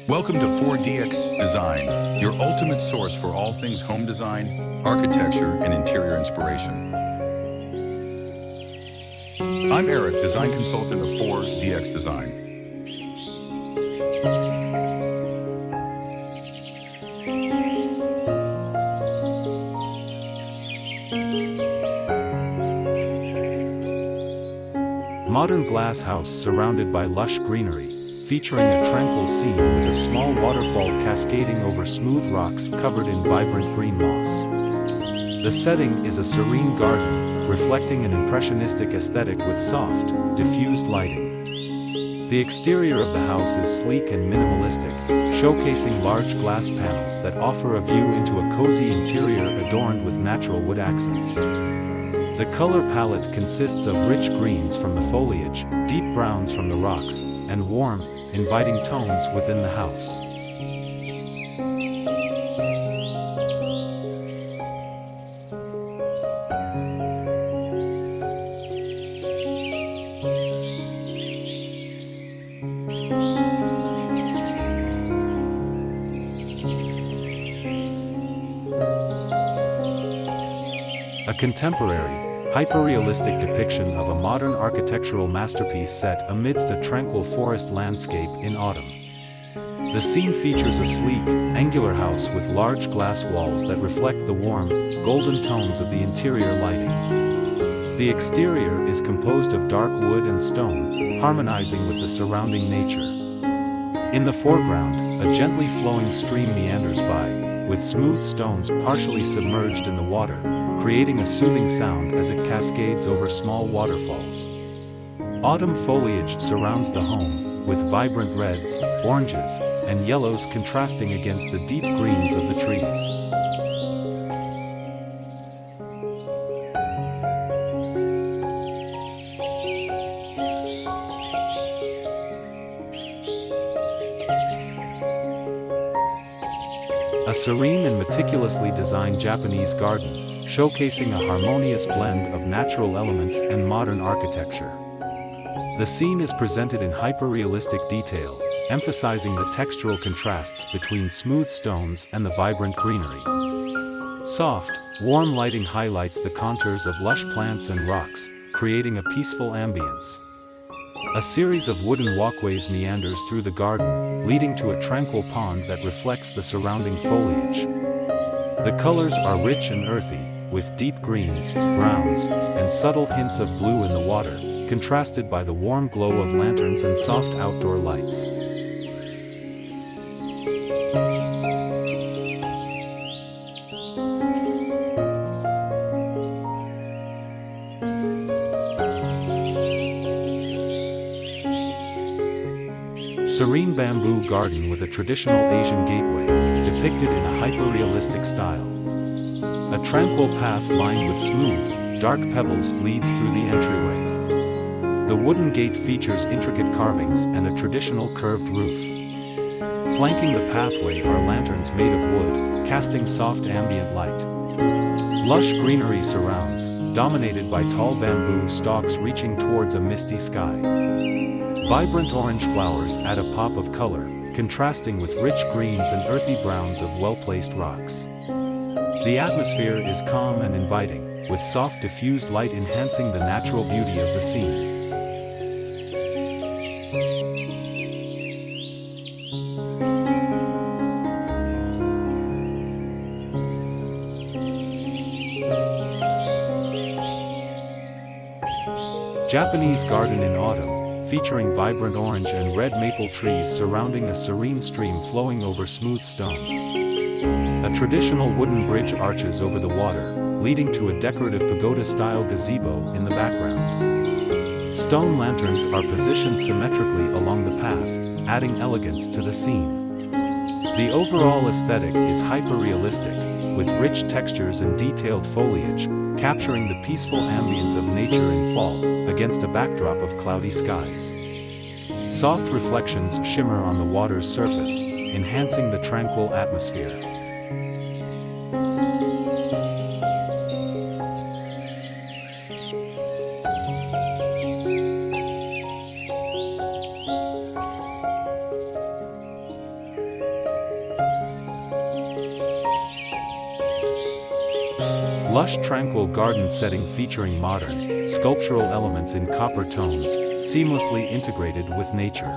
Welcome to 4DX Design, your ultimate source for all things home design, architecture, and interior inspiration. I'm Eric, design consultant of 4DX Design. Modern glass house surrounded by lush greenery, featuring a tranquil scene with a small waterfall cascading over smooth rocks covered in vibrant green moss. The setting is a serene garden, reflecting an impressionistic aesthetic with soft, diffused lighting. The exterior of the house is sleek and minimalistic, showcasing large glass panels that offer a view into a cozy interior adorned with natural wood accents. The color palette consists of rich greens from the foliage, deep browns from the rocks, and warm, inviting tones within the house. A contemporary, hyperrealistic depiction of a modern architectural masterpiece set amidst a tranquil forest landscape in autumn. The scene features a sleek, angular house with large glass walls that reflect the warm, golden tones of the interior lighting. The exterior is composed of dark wood and stone, harmonizing with the surrounding nature. In the foreground, a gently flowing stream meanders by, with smooth stones partially submerged in the water, creating a soothing sound as it cascades over small waterfalls. Autumn foliage surrounds the home, with vibrant reds, oranges, and yellows contrasting against the deep greens of the trees. A serene and meticulously designed Japanese garden, showcasing a harmonious blend of natural elements and modern architecture. The scene is presented in hyperrealistic detail, emphasizing the textural contrasts between smooth stones and the vibrant greenery. Soft, warm lighting highlights the contours of lush plants and rocks, creating a peaceful ambience. A series of wooden walkways meanders through the garden, leading to a tranquil pond that reflects the surrounding foliage. The colors are rich and earthy, with deep greens, browns, and subtle hints of blue in the water, contrasted by the warm glow of lanterns and soft outdoor lights. Serene bamboo garden with a traditional Asian gateway, depicted in a hyperrealistic style. A tranquil path lined with smooth, dark pebbles leads through the entryway. The wooden gate features intricate carvings and a traditional curved roof. Flanking the pathway are lanterns made of wood, casting soft ambient light. Lush greenery surrounds, dominated by tall bamboo stalks reaching towards a misty sky. Vibrant orange flowers add a pop of color, contrasting with rich greens and earthy browns of well-placed rocks. The atmosphere is calm and inviting, with soft diffused light enhancing the natural beauty of the scene. Japanese garden in autumn, featuring vibrant orange and red maple trees surrounding a serene stream flowing over smooth stones. A traditional wooden bridge arches over the water, leading to a decorative pagoda-style gazebo in the background. Stone lanterns are positioned symmetrically along the path, adding elegance to the scene. The overall aesthetic is hyperrealistic, with rich textures and detailed foliage, capturing the peaceful ambience of nature in fall, against a backdrop of cloudy skies. Soft reflections shimmer on the water's surface, enhancing the tranquil atmosphere. lush tranquil garden setting featuring modern, sculptural elements in copper tones, seamlessly integrated with nature.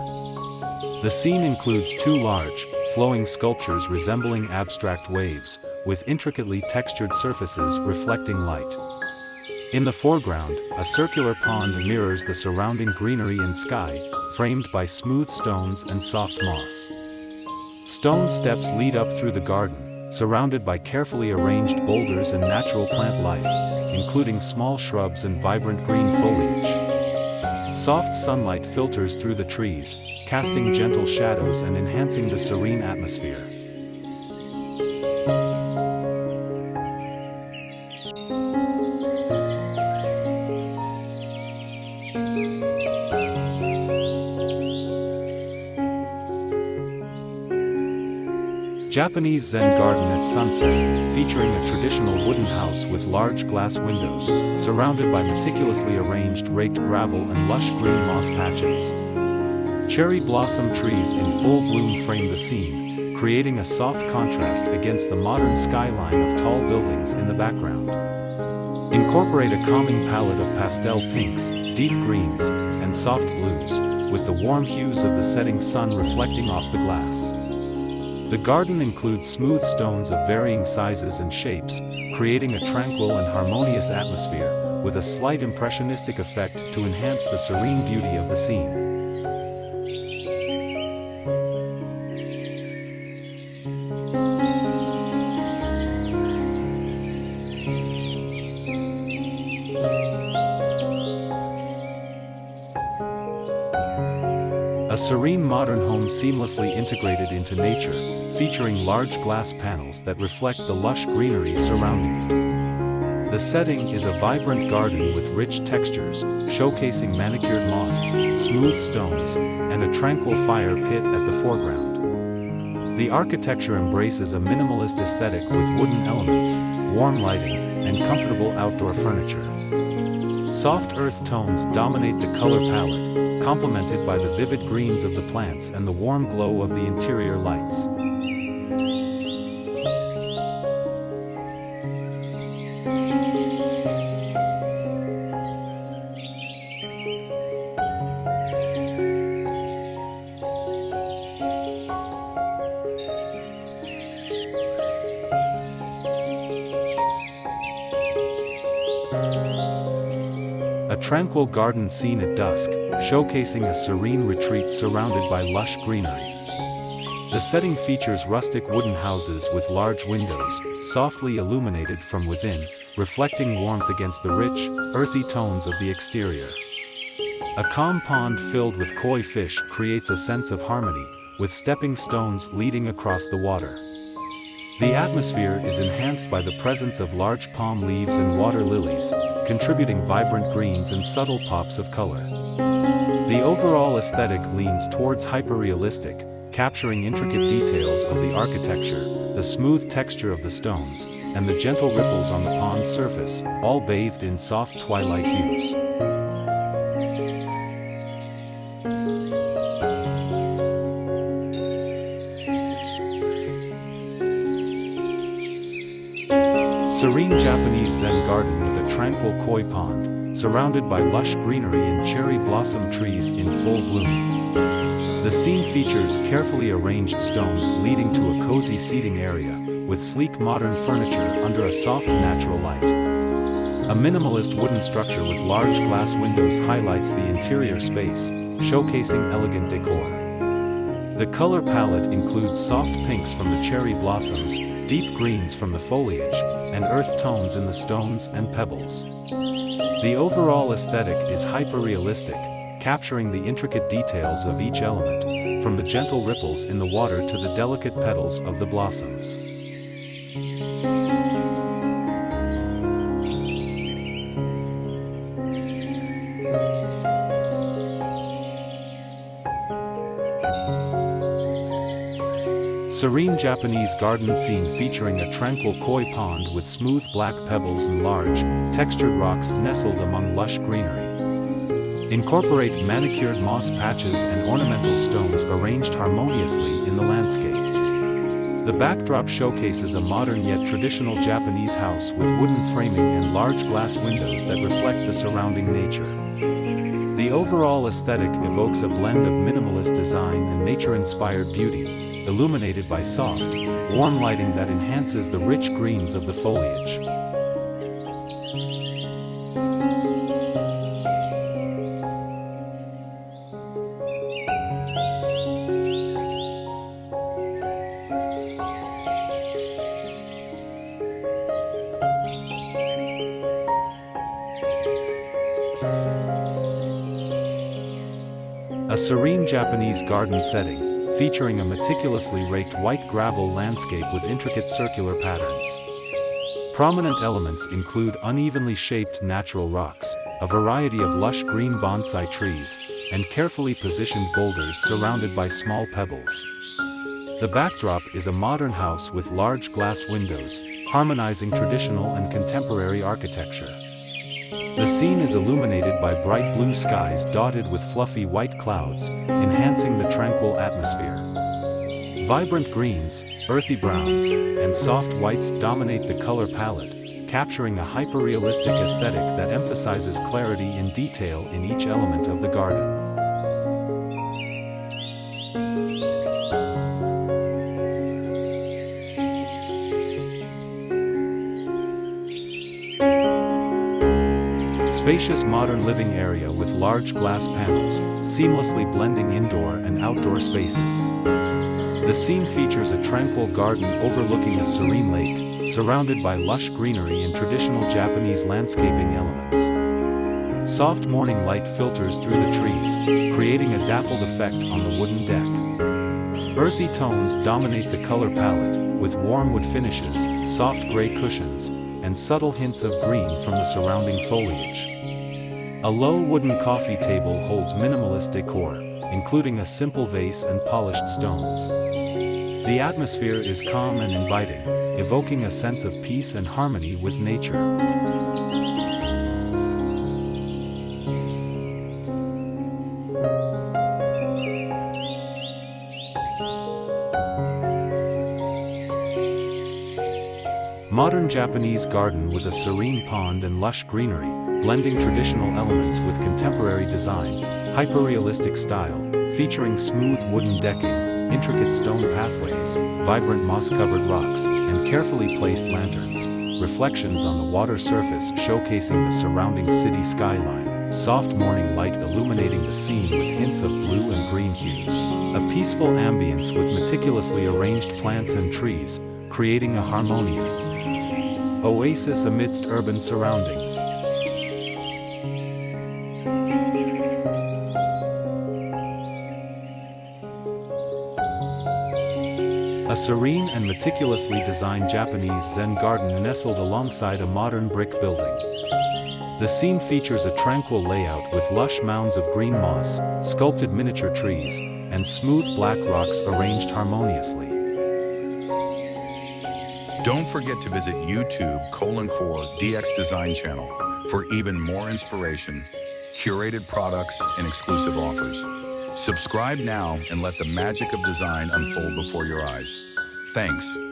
The scene includes two large, flowing sculptures resembling abstract waves, with intricately textured surfaces reflecting light. In the foreground, a circular pond mirrors the surrounding greenery and sky, framed by smooth stones and soft moss. Stone steps lead up through the garden, surrounded by carefully arranged boulders and natural plant life, including small shrubs and vibrant green foliage. Soft sunlight filters through the trees, casting gentle shadows and enhancing the serene atmosphere. Japanese Zen garden at sunset, featuring a traditional wooden house with large glass windows, surrounded by meticulously arranged raked gravel and lush green moss patches. Cherry blossom trees in full bloom frame the scene, creating a soft contrast against the modern skyline of tall buildings in the background. Incorporate a calming palette of pastel pinks, deep greens, and soft blues, with the warm hues of the setting sun reflecting off the glass. The garden includes smooth stones of varying sizes and shapes, creating a tranquil and harmonious atmosphere, with a slight impressionistic effect to enhance the serene beauty of the scene. A serene modern home seamlessly integrated into nature, featuring large glass panels that reflect the lush greenery surrounding it. The setting is a vibrant garden with rich textures, showcasing manicured moss, smooth stones, and a tranquil fire pit at the foreground. The architecture embraces a minimalist aesthetic with wooden elements, warm lighting, and comfortable outdoor furniture. Soft earth tones dominate the color palette, complemented by the vivid greens of the plants and the warm glow of the interior lights. A tranquil garden scene at dusk, showcasing a serene retreat surrounded by lush greenery. The setting features rustic wooden houses with large windows, softly illuminated from within, reflecting warmth against the rich, earthy tones of the exterior. A calm pond filled with koi fish creates a sense of harmony, with stepping stones leading across the water. The atmosphere is enhanced by the presence of large palm leaves and water lilies, contributing vibrant greens and subtle pops of color. The overall aesthetic leans towards hyperrealistic, capturing intricate details of the architecture, the smooth texture of the stones, and the gentle ripples on the pond's surface, all bathed in soft twilight hues. Serene Japanese Zen garden with a tranquil koi pond, surrounded by lush greenery and cherry blossom trees in full bloom. The scene features carefully arranged stones leading to a cozy seating area, with sleek modern furniture under a soft natural light. A minimalist wooden structure with large glass windows highlights the interior space, showcasing elegant decor. The color palette includes soft pinks from the cherry blossoms, deep greens from the foliage, and earth tones in the stones and pebbles. The overall aesthetic is hyperrealistic, capturing the intricate details of each element, from the gentle ripples in the water to the delicate petals of the blossoms. Serene Japanese garden scene featuring a tranquil koi pond with smooth black pebbles and large, textured rocks nestled among lush greenery. Incorporate manicured moss patches and ornamental stones arranged harmoniously in the landscape. The backdrop showcases a modern yet traditional Japanese house with wooden framing and large glass windows that reflect the surrounding nature. The overall aesthetic evokes a blend of minimalist design and nature-inspired beauty, illuminated by soft, warm lighting that enhances the rich greens of the foliage. A serene Japanese garden setting, featuring a meticulously raked white gravel landscape with intricate circular patterns. Prominent elements include unevenly shaped natural rocks, a variety of lush green bonsai trees, and carefully positioned boulders surrounded by small pebbles. The backdrop is a modern house with large glass windows, harmonizing traditional and contemporary architecture. The scene is illuminated by bright blue skies dotted with fluffy white clouds, enhancing the tranquil atmosphere. Vibrant greens, earthy browns, and soft whites dominate the color palette, capturing a hyperrealistic aesthetic that emphasizes clarity and detail in each element of the garden. Spacious modern living area with large glass panels, seamlessly blending indoor and outdoor spaces. The scene features a tranquil garden overlooking a serene lake, surrounded by lush greenery and traditional Japanese landscaping elements. Soft morning light filters through the trees, creating a dappled effect on the wooden deck. Earthy tones dominate the color palette, with warm wood finishes, soft gray cushions, and subtle hints of green from the surrounding foliage. A low wooden coffee table holds minimalist decor, including a simple vase and polished stones. The atmosphere is calm and inviting, evoking a sense of peace and harmony with nature. Modern Japanese garden with a serene pond and lush greenery, blending traditional elements with contemporary design, hyperrealistic style, featuring smooth wooden decking, intricate stone pathways, vibrant moss-covered rocks, and carefully placed lanterns, reflections on the water surface showcasing the surrounding city skyline, soft morning light illuminating the scene with hints of blue and green hues, a peaceful ambience with meticulously arranged plants and trees, creating a harmonious oasis amidst urban surroundings. A serene and meticulously designed Japanese Zen garden nestled alongside a modern brick building. The scene features a tranquil layout with lush mounds of green moss, sculpted miniature trees, and smooth black rocks arranged harmoniously. Don't forget to visit YouTube:4DX Design channel for even more inspiration, curated products, and exclusive offers. Subscribe now and let the magic of design unfold before your eyes. Thanks.